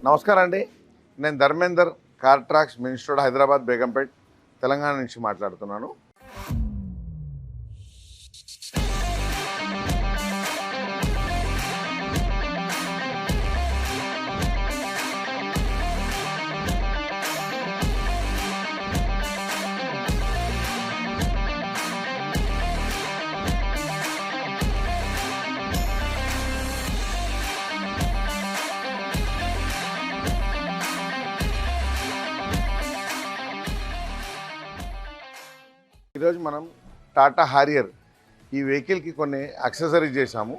నమస్కారం అండి. నేను Dharmender, car tracks minister Hyderabad Begumpet Telangana నుంచి మాట్లాడుతున్నాను. ఈరోజు మనం టాటా హారియర్ ఈ వెహికల్కి కొన్ని యాక్సెసరీస్ చేశాము.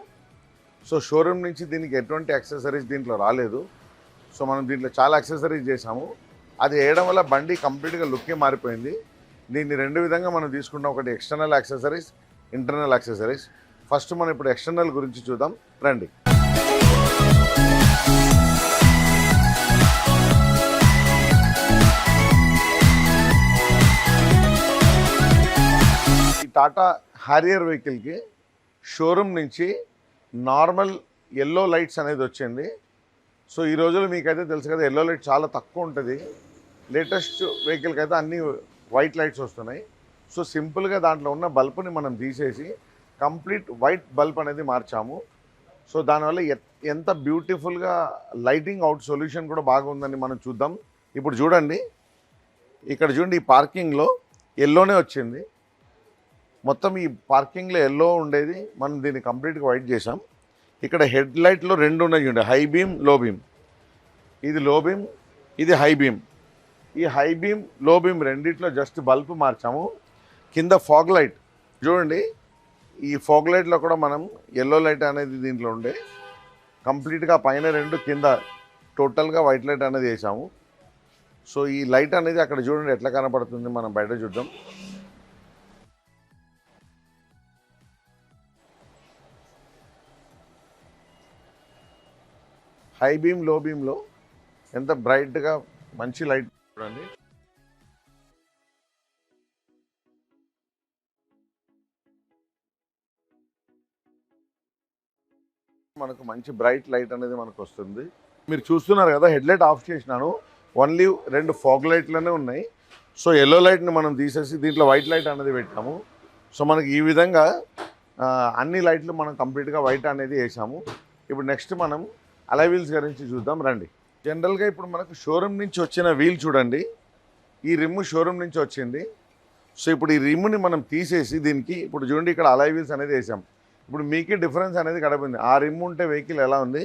సో షోరూమ్ నుంచి దీనికి ఎటువంటి యాక్సెసరీస్ దీంట్లో రాలేదు. సో మనం దీంట్లో చాలా యాక్సెసరీస్ చేశాము. అది వేయడం వల్ల బండి కంప్లీట్గా లుక్కే మారిపోయింది. దీన్ని రెండు విధంగా మనం తీసుకుంటాం, ఒకటి external accessories, internal accessories. First మనం ఇప్పుడు ఎక్స్టర్నల్ గురించి చూద్దాం రండి. టాటా హారియర్ వెహికల్కి షోరూమ్ నుంచి నార్మల్ ఎల్లో లైట్స్ అనేది వచ్చింది. సో ఈ రోజుల్లో మీకైతే తెలుసు కదా, ఎల్లో లైట్ చాలా తక్కువ ఉంటుంది. లేటెస్ట్ వెహికల్కి అయితే అన్నీ వైట్ లైట్స్ వస్తున్నాయి. సో సింపుల్గా దాంట్లో ఉన్న బల్బుని మనం తీసేసి కంప్లీట్ వైట్ బల్బ్ అనేది మార్చాము. సో దానివల్ల ఎంత బ్యూటిఫుల్గా లైటింగ్ అవుట్ సొల్యూషన్ కూడా బాగుందని మనం చూద్దాం. ఇప్పుడు చూడండి, ఇక్కడ చూడండి, ఈ పార్కింగ్లో ఎల్లోనే వచ్చింది. మొత్తం ఈ పార్కింగ్లో ఎల్లో ఉండేది, మనం దీన్ని కంప్లీట్గా వైట్ చేసాం. ఇక్కడ హెడ్ లైట్లో రెండు ఉన్నాయి చూడండి, హై బీమ్, లో బీమ్. ఇది లో బీమ్, ఇది హై బీమ్. ఈ హై బీమ్, లో బీమ్ రెండిట్లో జస్ట్ బల్బ్ మార్చాము. కింద ఫాగ్ లైట్ చూడండి, ఈ ఫాగ్ లైట్లో కూడా మనం ఎల్లో లైట్ అనేది దీంట్లో ఉండే కంప్లీట్గా పైన రెండు, కింద టోటల్గా వైట్ లైట్ అనేది వేసాము. సో ఈ లైట్ అనేది అక్కడ చూడండి ఎట్లా కనపడుతుంది, మనం బయట చూద్దాం. హై బీమ్, లో బీమ్లో ఎంత బ్రైట్గా మంచి లైట్ చూడండి. మనకు మంచి బ్రైట్ లైట్ అనేది మనకు వస్తుంది. మీరు చూస్తున్నారు కదా, హెడ్లైట్ ఆఫ్ చేసినాను, ఓన్లీ రెండు ఫాగ్ లైట్లోనే ఉన్నాయి. సో ఎల్లో లైట్ని మనం తీసేసి దీంట్లో వైట్ లైట్ అనేది పెట్టాము. సో మనకి ఈ విధంగా అన్ని లైట్లు మనం కంప్లీట్గా వైట్ అనేది వేసాము. ఇప్పుడు నెక్స్ట్ మనం అలాయ్ వీల్స్ గురించి చూద్దాం రండి. జనరల్గా ఇప్పుడు మనకు షోరూమ్ నుంచి వచ్చిన వీల్ చూడండి, ఈ రిమ్ షోరూమ్ నుంచి వచ్చింది. సో ఇప్పుడు ఈ రిమ్ని మనం తీసేసి దీనికి ఇప్పుడు చూడండి ఇక్కడ అలాయ్ వీల్స్ అనేది వేసాం. ఇప్పుడు మీకే డిఫరెన్స్ అనేది కనబడింది. ఆ రిమ్ ఉంటే వెహికల్ ఎలా ఉంది,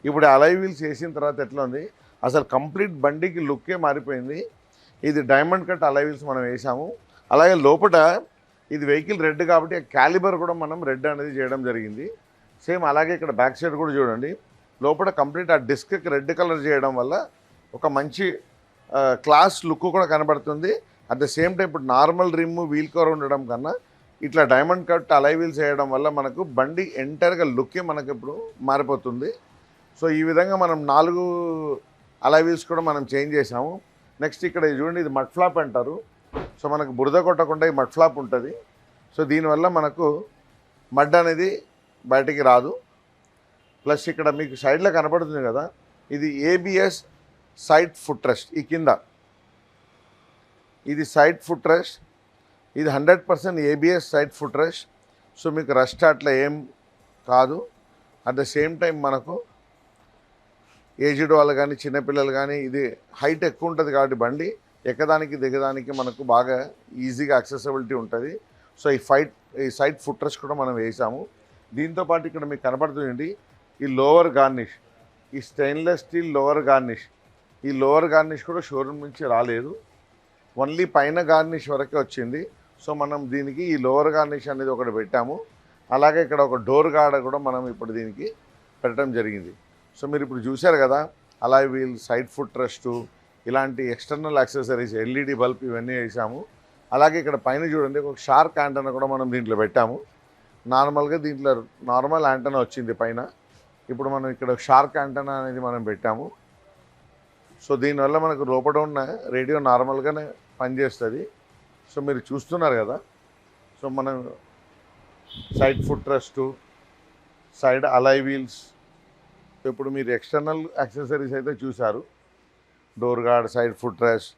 ఇప్పుడు అలాయ్ వీల్స్ వేసిన తర్వాత ఎట్లా ఉంది, అసలు కంప్లీట్ బండికి లుక్కే మారిపోయింది. ఇది డైమండ్ కట్ అలాయ్ వీల్స్ మనం వేసాము. అలాగే లోపల ఇది వెహికల్ రెడ్ కాబట్టి క్యాలిబర్ కూడా మనం రెడ్ అనేది చేయడం జరిగింది. సేమ్ అలాగే ఇక్కడ బ్యాక్ సైడ్ కూడా చూడండి, లోపల కంప్లీట్ ఆ డిస్క్కి రెడ్ కలర్ చేయడం వల్ల ఒక మంచి క్లాస్ లుక్ కూడా కనబడుతుంది. అట్ ద సేమ్ టైం ఇప్పుడు నార్మల్ రిమ్, వీల్ కవర్ ఉండడం కన్నా ఇట్లా డైమండ్ కట్ అలాయ్ వీల్స్ వేయడం వల్ల మనకు బండి ఎంటైర్గా లుక్కే మనకు ఇప్పుడు మారిపోతుంది. సో ఈ విధంగా మనం 4 అలాయ్ వీల్స్ కూడా మనం చేంజ్ చేసాము. నెక్స్ట్ ఇక్కడ చూడండి, ఇది మడ్ ఫ్లాప్ అంటారు. సో మనకు బురద కొట్టకుండా ఈ మడ్ ఫ్లాప్ ఉంటుంది. సో దీనివల్ల మనకు మడ్ అనేది బయటికి రాదు. ప్లస్ ఇక్కడ మీకు సైడ్లో కనపడుతుంది కదా, ఇది ఏబిఎస్ సైడ్ ఫుట్ రెస్ట్. ఈ కింద ఇది సైడ్ ఫుట్ రెస్ట్, ఇది 100% ABS side foot rest. So మీకు రస్ట్ అట్లా ఏం కాదు. అట్ ద సేమ్ టైం మనకు ఏజ్డ్ వాళ్ళు కానీ చిన్నపిల్లలు కానీ, ఇది హైట్ ఎక్కువ ఉంటుంది కాబట్టి బండి ఎక్కడానికి దిగడానికి మనకు బాగా ఈజీగా యాక్సెసిబిలిటీ ఉంటుంది. సో ఈ సైడ్ ఫుట్ రెస్ట్ కూడా మనం వేసాము. దీంతోపాటు ఇక్కడ మీకు కనపడుతుంది ఈ లోవర్ గార్నిష్, ఈ స్టెయిన్లెస్ స్టీల్ లోవర్ గార్నిష్. ఈ లోవర్ గార్నిష్ కూడా షోరూమ్ నుంచి రాలేదు, ఓన్లీ పైన గార్నిష్ వరకే వచ్చింది. సో మనం దీనికి ఈ లోవర్ గార్నిష్ అనేది ఒకటి పెట్టాము. అలాగే ఇక్కడ ఒక డోర్ గార్డ్ కూడా మనం ఇప్పుడు దీనికి పెట్టడం జరిగింది. సో మీరు ఇప్పుడు చూశారు కదా, alloy wheel, side foot rest, ఇలాంటి ఎక్స్టర్నల్ యాక్సెసరీస్, ఎల్ఈడి బల్బ్ ఇవన్నీ వేసాము. అలాగే ఇక్కడ పైన చూడండి ఒక షార్క్ యాంటనా కూడా మనం దీంట్లో పెట్టాము. నార్మల్గా దీంట్లో నార్మల్ యాంటనా వచ్చింది పైన, ఇప్పుడు మనం ఇక్కడ షార్క్ యాంటనా అనేది మనం పెట్టాము. సో దీనివల్ల మనకు లోపల ఉన్న రేడియో నార్మల్గానే పనిచేస్తుంది. సో మీరు చూస్తున్నారు కదా, సో మనం side foot rest, side alloy wheels, ఇప్పుడు మీరు ఎక్స్టర్నల్ యాక్సెసరీస్ అయితే చూసారు, door guard, side foot rest,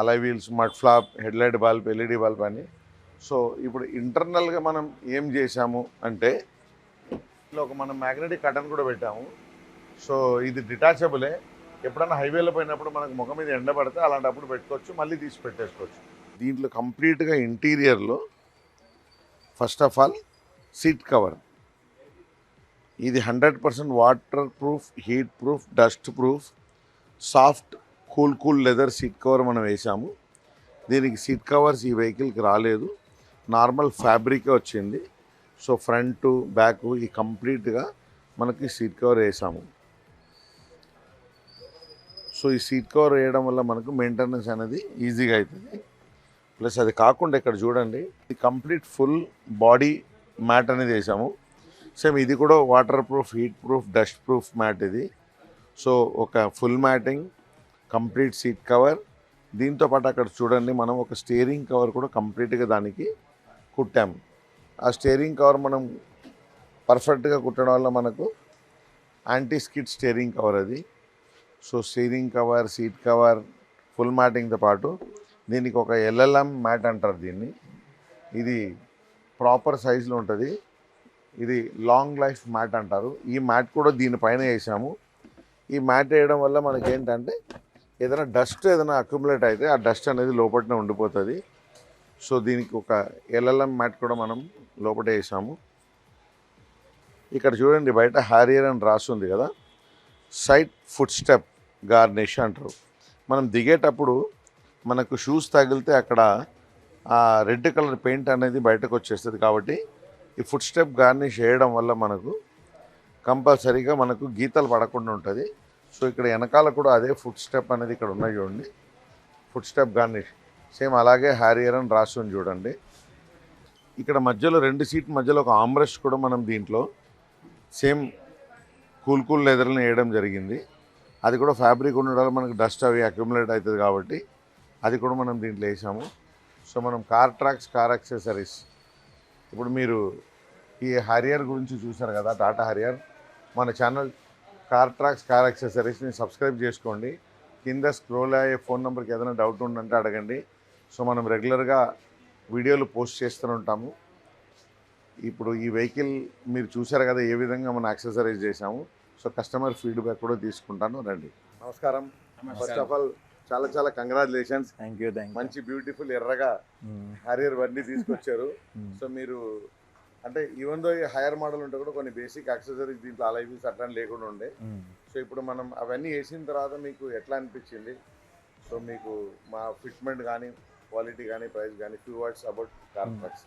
alloy wheels, mud flap, headlight bulb, LED bulb అని. సో ఇప్పుడు ఇంటర్నల్గా మనం ఏం చేసాము అంటే ఇందులో ఒక మనం మ్యాగ్నెటిక్ కటన్ కూడా పెట్టాము. సో ఇది డిటాచబులే, ఎప్పుడన్నా హైవేలో పోయినప్పుడు మనకు ముఖం మీద ఎండ పడితే అలాంటప్పుడు పెట్టుకోవచ్చు, మళ్ళీ తీసి పెట్టేసుకోవచ్చు. దీంట్లో కంప్లీట్గా ఇంటీరియర్లో first of all seat cover, ఇది 100% waterproof, heatproof, dustproof, soft cool leather seat cover మనం వేసాము. దీనికి సీట్ కవర్స్ ఈ వెహికల్కి రాలేదు, నార్మల్ ఫ్యాబ్రికే వచ్చింది. సో ఫ్రంట్ బ్యాక్ ఈ కంప్లీట్గా మనకి సీట్ కవర్ వేసాము. సో ఈ సీట్ కవర్ వేయడం వల్ల మనకు మెయింటెనెన్స్ అనేది ఈజీగా అవుతుంది. ప్లస్ అది కాకుండా ఇక్కడ చూడండి, ఇది కంప్లీట్ ఫుల్ బాడీ మ్యాట్ అనేది వేసాము. సేమ్ ఇది కూడా waterproof, heatproof, dustproof mat ఇది. సో ఒక full matting, complete seat cover, దీంతో పాటు అక్కడ చూడండి మనం ఒక స్టీరింగ్ కవర్ కూడా కంప్లీట్గా దానికి కుట్టాము. ఆ స్టీరింగ్ కవర్ మనం పర్ఫెక్ట్గా కుట్టడం వల్ల మనకు యాంటీ స్కిడ్ స్టీరింగ్ కవర్ అది. So steering cover, seat cover, full మ్యాటింగ్తో పాటు దీనికి ఒక ఎల్ఎల్ఎం మ్యాట్ అంటారు దీన్ని. ఇది ప్రాపర్ సైజులో ఉంటుంది, ఇది లాంగ్ లైఫ్ మ్యాట్ అంటారు. ఈ మ్యాట్ కూడా దీనిపైన వేసాము. ఈ మ్యాట్ వేయడం వల్ల మనకి ఏంటంటే ఏదైనా డస్ట్ ఏదైనా అక్యుములేట్ అయితే ఆ డస్ట్ అనేది లోపలనే ఉండిపోతుంది. సో దీనికి ఒక ఎల్ఎల్ఎం మ్యాట్ కూడా మనం లోపల వేసాము. ఇక్కడ చూడండి బయట హ్యారియర్ అని రాస్తుంది కదా, సైడ్ ఫుట్ స్టెప్ గార్నిష్ అంటారు. మనం దిగేటప్పుడు మనకు షూస్ తగిలితే అక్కడ ఆ రెడ్ కలర్ పెయింట్ అనేది బయటకు వచ్చేస్తుంది. కాబట్టి ఈ ఫుట్ స్టెప్ గార్నిష్ వేయడం వల్ల మనకు కంపల్సరీగా మనకు గీతలు పడకుండా ఉంటుంది. సో ఇక్కడ వెనకాల కూడా అదే ఫుట్ స్టెప్ అనేది ఇక్కడ ఉన్నాయి చూడండి, ఫుట్ స్టెప్ గార్నిష్ సేమ్ అలాగే హ్యారియర్ అని రాస్తుంది చూడండి. ఇక్కడ మధ్యలో 2 సీట్ మధ్యలో ఒక ఆమ్రెస్ట్ కూడా మనం దీంట్లో సేమ్ కూల్ లెదర్ని వేయడం జరిగింది. అది కూడా ఫ్యాబ్రిక్ ఉండడం మనకు డస్ట్ అవి అక్యుములేట్ అవుతుంది కాబట్టి అది కూడా మనం దీంట్లో వేసాము. సో మనం కార్ ట్రాక్స్, కార్ యాక్సెసరీస్, ఇప్పుడు మీరు ఈ హ్యారియర్ గురించి చూసారు కదా, టాటా హ్యారియర్, మన ఛానల్ కార్ ట్రాక్స్, కార్ యాక్సెసరీస్ని సబ్స్క్రైబ్ చేసుకోండి. కింద స్క్రోల్ అయ్యే ఫోన్ నెంబర్కి ఏదైనా డౌట్ ఉందంటే అడగండి. సో మనం రెగ్యులర్గా వీడియోలు పోస్ట్ చేస్తూనే ఉంటాము. ఇప్పుడు ఈ వెహికల్ మీరు చూసారు కదా ఏ విధంగా మనం యాక్సెసరీస్ చేసాము. సో కస్టమర్ ఫీడ్బ్యాక్ కూడా తీసుకుంటాను, రండి. నమస్కారం. ఫస్ట్ ఆఫ్ ఆల్ చాలా కంగ్రాచులేషన్స్. Thank you. మంచి బ్యూటిఫుల్ ఎర్రగా హ్యారియర్ బండి తీసుకొచ్చారు. సో మీరు అంటే ఈవెన్ దో హైయర్ మోడల్ ఉంటే కూడా కొన్ని బేసిక్ యాక్సెసరీస్ దీంట్లో అలై వీల్స్ అట్లా లేకుండా ఉండే. సో ఇప్పుడు మనం అవన్నీ వేసిన తర్వాత మీకు ఎట్లా అనిపించింది? సో మీకు మా ఫిట్మెంట్ కానీ, క్వాలిటీ కానీ, ప్రైస్ కానీ, few words about car trucks.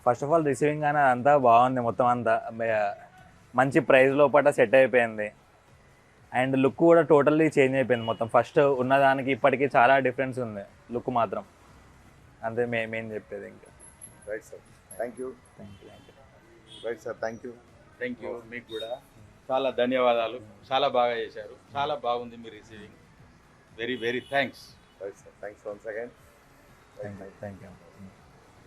First of all receiving కానీ అంతా బాగుంది, మొత్తం అంతా మంచి ప్రైస్ లోపల సెట్ అయిపోయింది. అండ్ లుక్ కూడా టోటల్లీ చేంజ్ అయిపోయింది మొత్తం. ఫస్ట్ ఉన్నదానికి ఇప్పటికీ చాలా డిఫరెన్స్ ఉంది లుక్ మాత్రం. అంతే మెయిన్ చెప్పేది. ఇంకా right sir, thank you. Right sir, thank you. మీకు కూడా చాలా ధన్యవాదాలు. చాలా బాగా చేశారు, చాలా బాగుంది మీ receiving. Very thanks. Right sir, thanks once again. Thank you.